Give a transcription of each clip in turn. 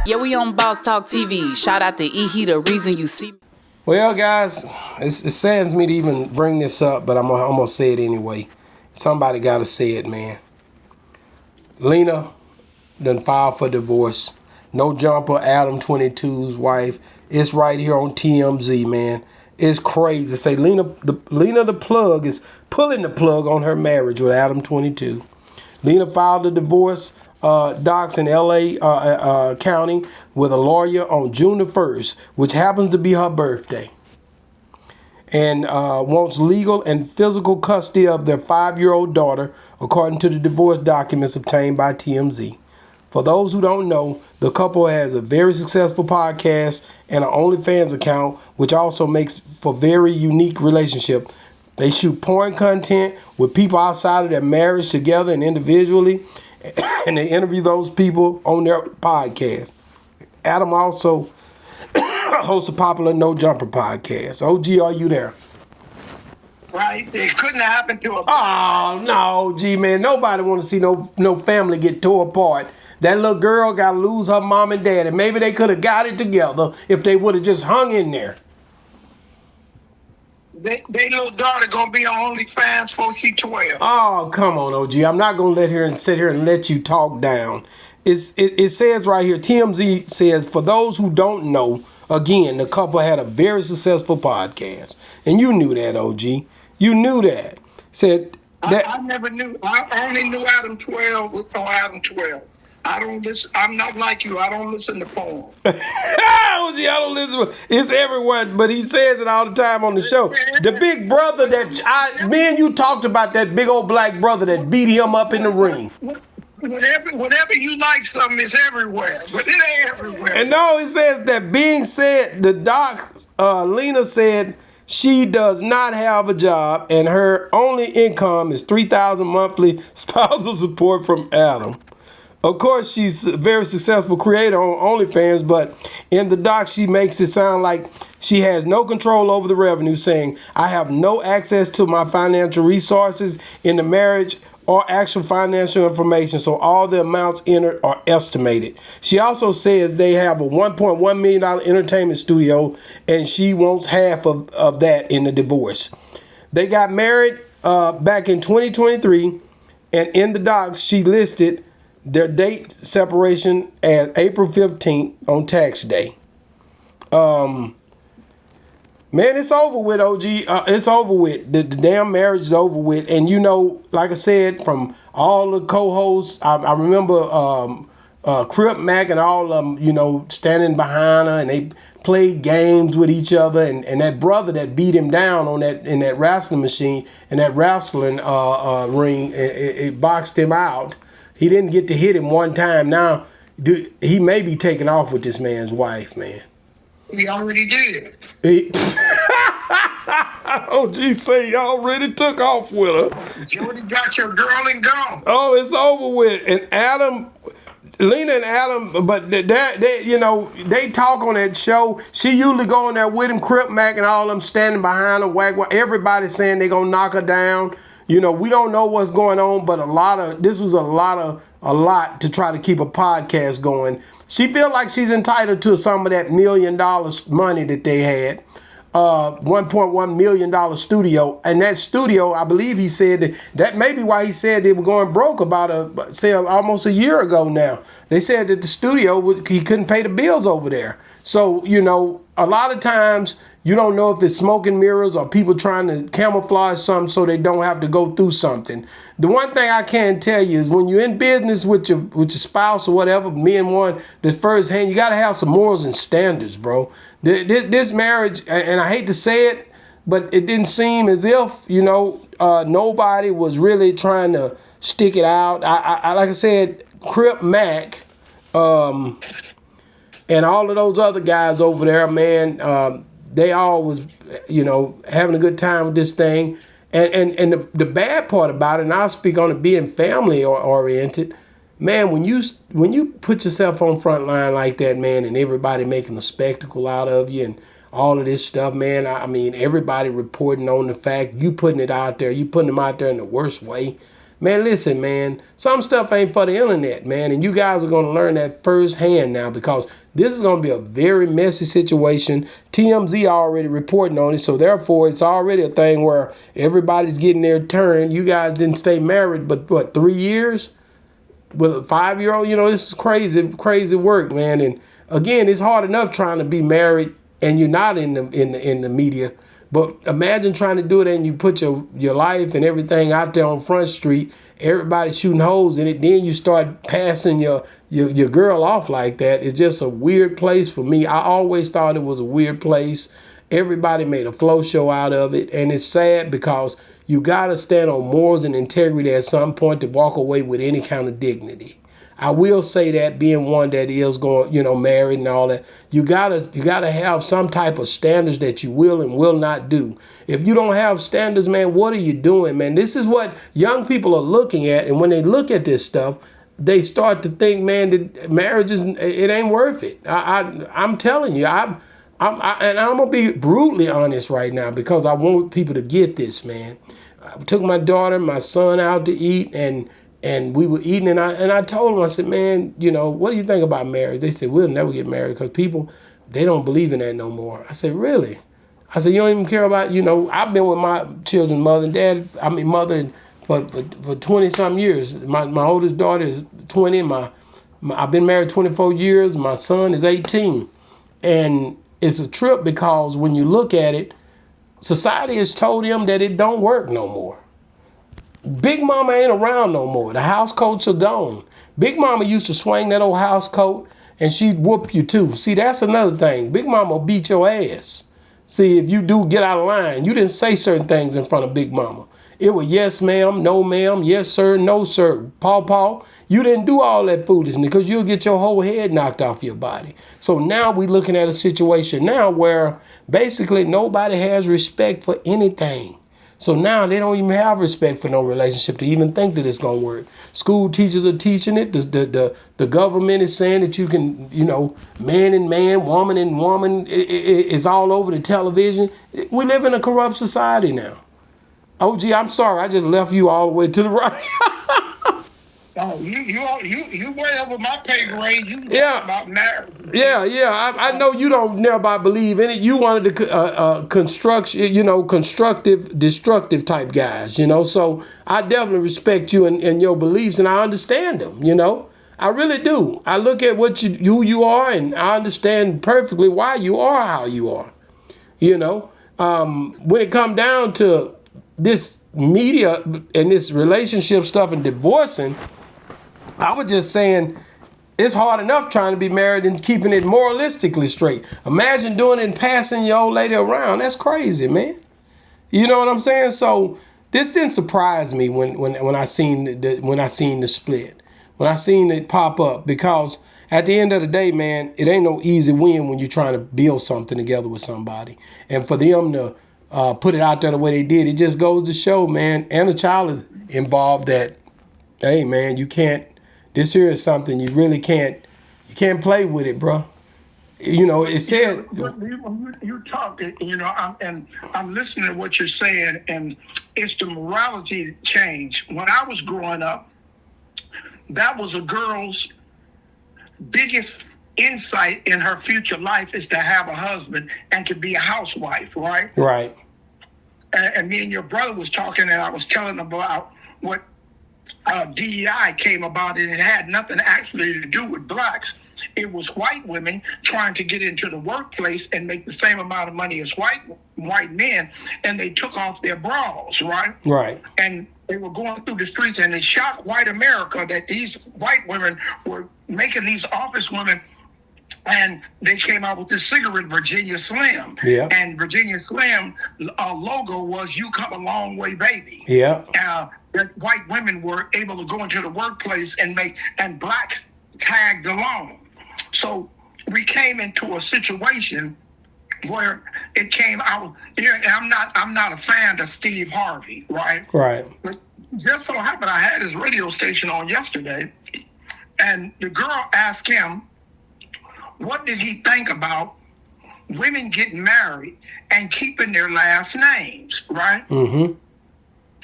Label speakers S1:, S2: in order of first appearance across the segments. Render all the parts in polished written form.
S1: Yeah, we on Boss Talk TV. Shout out to E. He the reason you see me.
S2: Well, guys, it saddens me to even bring this up, but I'm gonna say it anyway. Somebody gotta say it, man. Lena done filed for divorce. No Jumper, Adam22's wife. It's right here on TMZ, man. It's crazy to say Lena the plug is pulling the plug on her marriage with Adam22. Lena filed a divorce docs in LA County with a lawyer on June the 1st, which happens to be her birthday, and wants legal and physical custody of their 5-year-old daughter, according to the divorce documents obtained by TMZ. For those who don't know, the couple has a very successful podcast and an OnlyFans account, which also makes for very unique relationship. They shoot porn content with people outside of their marriage together and individually, and they interview those people on their podcast. Adam also hosts a popular No Jumper podcast. OG, are you there?
S3: Right, it couldn't have happened to a.
S2: Oh no, G man, nobody want to see no family get tore apart. That little girl got to lose her mom and dad, and maybe they could have got it together if they would have just hung in there.
S3: They little daughter gonna be on OnlyFans before she 12.
S2: Oh, come on, OG. I'm not gonna sit here and let you talk down. It says right here, TMZ says, for those who don't know, again, the couple had a very successful podcast. And you knew that, OG. You knew that. Said that
S3: I never knew. I only knew Adam 12 was on Adam 12. I don't listen. I'm not like you. I don't listen to porn.
S2: OG, I don't listen. It's everywhere, but he says it all the time on the show. The big brother that me and you talked about, that big old black brother that beat him up in the ring.
S3: Whenever you like something, it's everywhere, but it ain't everywhere.
S2: And no, it says that being said, the doc, Lena said she does not have a job and her only income is $3,000 monthly spousal support from Adam. Of course, she's a very successful creator on OnlyFans, but in the doc, she makes it sound like she has no control over the revenue, saying, I have no access to my financial resources in the marriage or actual financial information, so all the amounts entered are estimated. She also says they have a $1.1 million entertainment studio, and she wants half of that in the divorce. They got married back in 2023, and in the docs, she listed their date separation as April 15th on tax day. Man, it's over with, OG. It's over with. The damn marriage is over with. And you know, like I said, from all the co-hosts, I remember Crip Mac and all of them, you know, standing behind her, and they played games with each other. And that brother that beat him down on in that wrestling machine, in that wrestling ring, it boxed him out. He didn't get to hit him one time. Now, he may be taking off with this man's wife, man.
S3: He already did.
S2: Oh, gee, say he already took off with her.
S3: Jody got your girl and gone.
S2: Oh, it's over with. And Adam, Lena and Adam, but they, you know, they talk on that show. She usually go in there with him, Crip Mac and all them standing behind her, everybody saying they gonna knock her down. You know, we don't know what's going on, but this was a lot to try to keep a podcast going. She feel like she's entitled to some of that $1 million money that they had. $1.1 million studio. And that studio, I believe he said that may be why he said they were going broke about almost a year ago now. They said that the studio, he couldn't pay the bills over there. So, you know, a lot of times you don't know if it's smoke and mirrors or people trying to camouflage something so they don't have to go through something. The one thing I can tell you is when you're in business with your spouse or whatever, me and one, the first hand, you got to have some morals and standards, bro. This marriage, and I hate to say it, but it didn't seem as if, you know, nobody was really trying to stick it out. I like I said, Crip Mac, and all of those other guys over there, man, they all was, you know, having a good time with this thing. And the bad part about it, and I'll speak on it being family oriented, man, when you put yourself on front line like that, man, and everybody making a spectacle out of you and all of this stuff, man, I mean, everybody reporting on the fact, you putting it out there, you putting them out there in the worst way, Man, listen, man, some stuff ain't for the internet, man, and you guys are going to learn that firsthand now, because this is going to be a very messy situation. TMZ already reporting on it, so therefore it's already a thing where everybody's getting their turn. You guys didn't stay married, but what, 3 years? With a 5-year-old, this is crazy work, man. And again, it's hard enough trying to be married and you're not in the media. But imagine trying to do it and you put your life and everything out there on Front Street, everybody shooting holes in it, then you start passing your girl off like that. It's just a weird place for me. I always thought it was a weird place. Everybody made a flow show out of it, and it's sad because you got to stand on morals and integrity at some point to walk away with any kind of dignity. I will say that, being one that is going, married and all that, you gotta have some type of standards that you will and will not do. If you don't have standards, man, what are you doing, man? This is what young people are looking at, and when they look at this stuff, they start to think, man, that marriage it ain't worth it. I'm telling you, and I'm gonna be brutally honest right now because I want people to get this, man. I took my daughter, my son out to eat, and we were eating, and I told them, I said, man, what do you think about marriage? They said, we'll never get married because people, they don't believe in that no more. I said, really? I said, you don't even care about, I've been with my children's mother for 20-something years. My oldest daughter is 20. I've been married 24 years. My son is 18. And it's a trip because when you look at it, society has told them that it don't work no more. Big Mama ain't around no more. The house coats are gone. Big Mama used to swing that old house coat and she'd whoop you too. See, that's another thing. Big Mama beat your ass. See, if you do get out of line, you didn't say certain things in front of Big Mama. It was yes, ma'am, no, ma'am, yes, sir, no, sir, paw. You didn't do all that foolishness because you'll get your whole head knocked off your body. So now we're looking at a situation now where basically nobody has respect for anything. So now they don't even have respect for no relationship to even think that it's going to work. School teachers are teaching it. The government is saying that you can, man and man, woman and woman, it's all over the television. We live in a corrupt society now. OG, I'm sorry, I just left you all the way to the right.
S3: Oh, you way over my pay grade. You
S2: Yeah.
S3: about marriage.
S2: Yeah. I know you don't never believe in it. You wanted the constructive, destructive type guys. So I definitely respect you and your beliefs, and I understand them. I really do. I look at who you are, and I understand perfectly why you are how you are. When it comes down to this media and this relationship stuff and divorcing, I was just saying it's hard enough trying to be married and keeping it moralistically straight. Imagine doing it and passing your old lady around. That's crazy, man. You know what I'm saying? So this didn't surprise me when I seen the split, when I seen it pop up, because at the end of the day, man, it ain't no easy win when you're trying to build something together with somebody. And for them to put it out there the way they did, it just goes to show, man, and the child is involved, that, hey, man, you can't. This here is something you really can't play with it, bro. It said.
S3: You talking, I'm listening to what you're saying, and it's the morality change. When I was growing up, that was a girl's biggest insight in her future life is to have a husband and to be a housewife, right?
S2: Right.
S3: And me and your brother was talking, and I was telling about what DEI came about, and it had nothing actually to do with blacks. It was white women trying to get into the workplace and make the same amount of money as white men, and they took off their bras, right?
S2: Right.
S3: And they were going through the streets, and it shocked white America that these white women were making these office women. And they came out with this cigarette, Virginia Slim.
S2: Yeah.
S3: And Virginia Slim logo was "You Come a Long Way, Baby."
S2: Yeah.
S3: That white women were able to go into the workplace and blacks tagged along. So we came into a situation where it came out. And I'm not a fan of Steve Harvey, right?
S2: Right.
S3: But just so happened I had his radio station on yesterday, and the girl asked him, what did he think about women getting married and keeping their last names, right?
S2: Mm-hmm.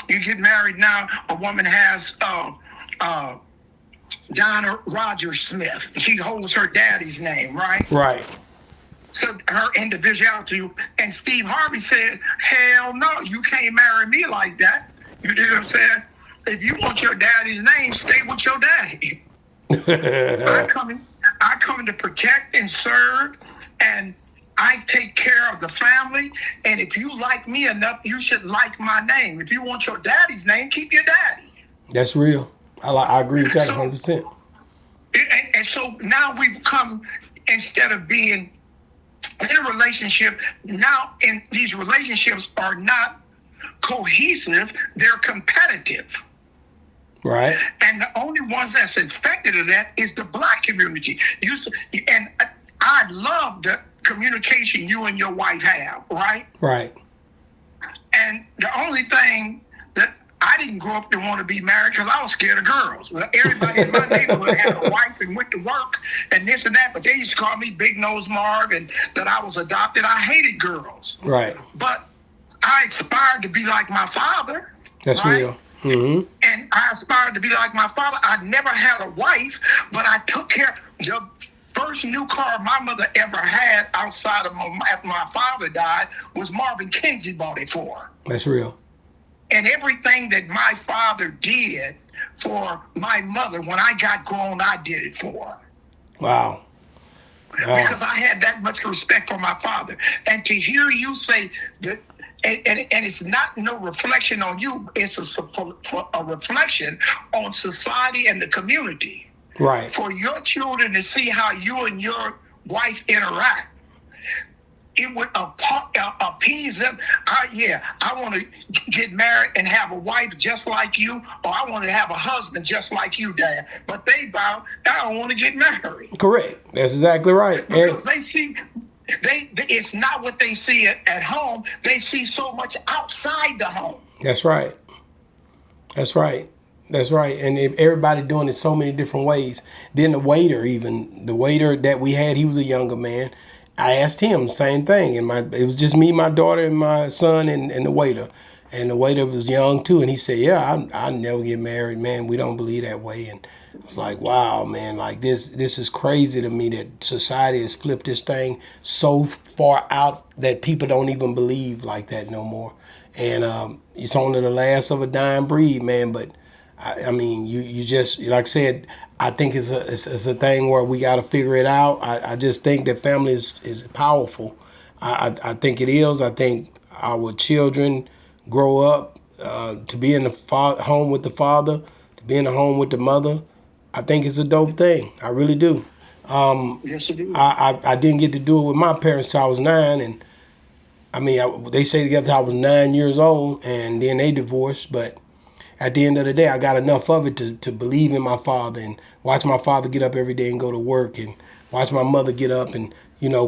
S3: You get married now, a woman has Donna Rogers Smith. She holds her daddy's name, right?
S2: Right.
S3: So her individuality. And Steve Harvey said, hell no, you can't marry me like that. You know what I'm saying? If you want your daddy's name, stay with your daddy. I come in to protect and serve, and I take care of the family. And if you like me enough, you should like my name. If you want your daddy's name, keep your daddy.
S2: That's real. I agree with that 100%.
S3: And so now we've come, instead of being in a relationship, now in these relationships are not cohesive, they're competitive.
S2: Right.
S3: And the only ones that's infected of that is the Black community. And I love the communication you and your wife have, right?
S2: Right.
S3: And the only thing that I didn't grow up to want to be married because I was scared of girls. Well, everybody in my neighborhood had a wife and went to work and this and that, but they used to call me Big Nose Marv and that I was adopted. I hated girls.
S2: Right.
S3: But I aspired to be like my father.
S2: That's
S3: right?
S2: real. Mm-hmm.
S3: And I aspired to be like my father. I never had a wife, but I took care. The first new car my mother ever had outside of after my father died was Marvin Kinsey bought it for.
S2: That's real.
S3: And everything that my father did for my mother, when I got grown, I did it for.
S2: Wow.
S3: Because I had that much respect for my father. And to hear you say that, and it's not no reflection on you, it's a reflection on society and the community.
S2: Right.
S3: For your children to see how you and your wife interact, it would appease them. I want to get married and have a wife just like you, or I want to have a husband just like you, Dad. But they vow, I don't want to get married.
S2: Correct. That's exactly right.
S3: Because they see, it's not what they see at home. They see so much outside the home.
S2: That's right. That's right. That's right. And everybody doing it so many different ways. Then the waiter that we had, he was a younger man. I asked him the same thing, and it was just me, my daughter, and my son, and the waiter. And the waiter was young too, and he said, "Yeah, I never get married, man. We don't believe that way." And I was like, "Wow, man! Like this is crazy to me that society has flipped this thing so far out that people don't even believe like that no more." And it's only the last of a dying breed, man. But I mean, you just, like I said, I think it's a thing where we got to figure it out. I just think that family is powerful. I think it is. I think our children grow up to be in the home with the father, to be in the home with the mother. I think it's a dope thing. I really do.
S3: Yes, it is.
S2: I didn't get to do it with my parents till I was 9, and I mean, they stayed together till I was 9 years old, and then they divorced, but at the end of the day, I got enough of it to believe in my father and watch my father get up every day and go to work, and watch my mother get up and,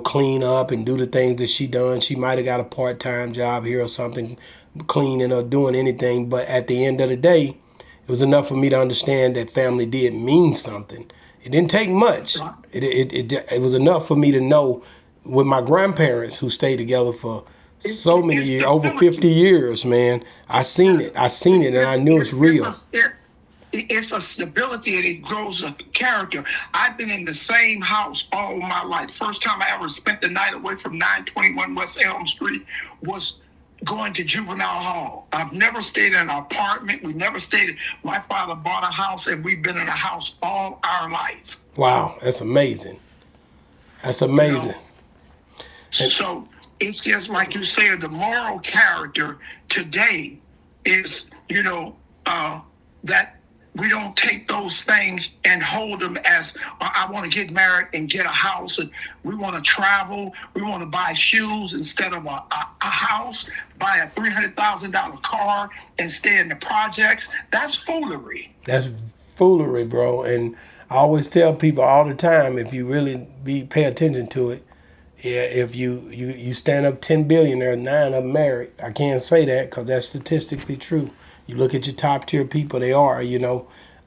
S2: clean up and do the things that she done. She might have got a part-time job here or something, cleaning or doing anything. But at the end of the day, it was enough for me to understand that family did mean something. It didn't take much. It was enough for me to know with my grandparents who stayed together for so many years, over 50 years, man. I seen it, and I knew it's real.
S3: It's a stability, and it grows a character. I've been in the same house all my life. First time I ever spent the night away from 921 West Elm Street was going to juvenile hall. I've never stayed in an apartment. We never stayed. My father bought a house, and we've been in a house all our life.
S2: Wow, that's amazing. That's amazing.
S3: So it's just like you said, the moral character today is, that we don't take those things and hold them as, I want to get married and get a house, and we want to travel, we want to buy shoes instead of a house, buy a $300,000 car and stay in the projects. That's foolery.
S2: That's foolery, bro. And I always tell people all the time, if you really pay attention to it, yeah, if you stand up 10 billionaires, 9 of them married. I can't say that because that's statistically true. You look at your top tier people, they are,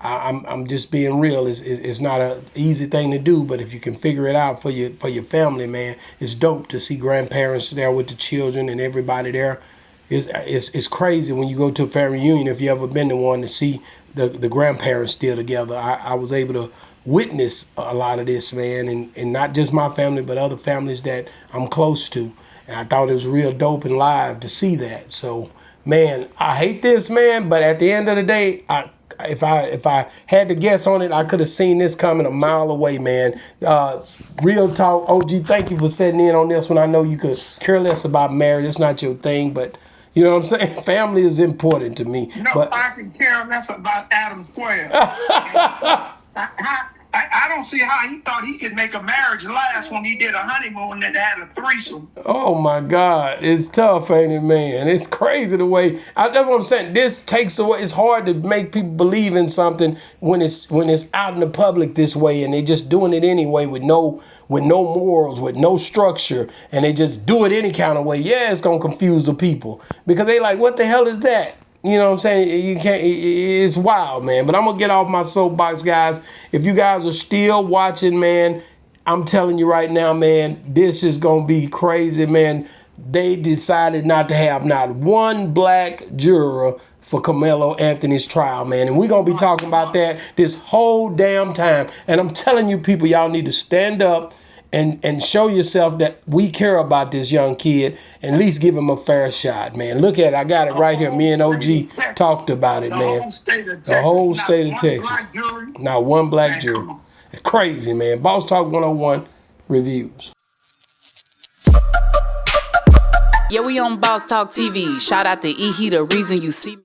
S2: I'm just being real. It's not an easy thing to do, but if you can figure it out for your family, man, it's dope to see grandparents there with the children and everybody there. it's crazy when you go to a family reunion. If you ever been to one, to see the grandparents still together. I was able to witness a lot of this, man, and not just my family, but other families that I'm close to. And I thought it was real dope and live to see that. So, man, I hate this, man, but at the end of the day, if I had to guess on it, I could have seen this coming a mile away, man. Real talk, OG, thank you for setting in on this one. I know you could care less about marriage. It's not your thing, but you know what I'm saying? Family is important to me.
S3: No,
S2: but
S3: I can care less about Adam22. I don't see how he thought he could make a marriage last when he did a honeymoon and had a threesome.
S2: Oh my God, it's tough, ain't it, man? It's crazy the way. That's what I'm saying. This takes away. It's hard to make people believe in something when it's out in the public this way, and they just doing it anyway with no morals, with no structure, and they just do it any kind of way. Yeah, it's gonna confuse the people because they like, what the hell is that? You know what I'm saying? You can't. It's wild, man. But I'm gonna get off my soapbox, guys. If you guys are still watching, man, I'm telling you right now, man, this is gonna be crazy, man. They decided not to have not one black juror for Carmelo Anthony's trial, man. And we're gonna be talking about that this whole damn time. And I'm telling you, people, y'all need to stand up and show yourself that we care about this young kid and at least give him a fair shot, man. Look at it. I got it right here. Me and OG talked about it, man. The whole state of Texas. Not one black jury. It's crazy, man. Boss Talk 101 reviews.
S1: Yeah, we on Boss Talk TV. Shout out to E. He the reason you see me.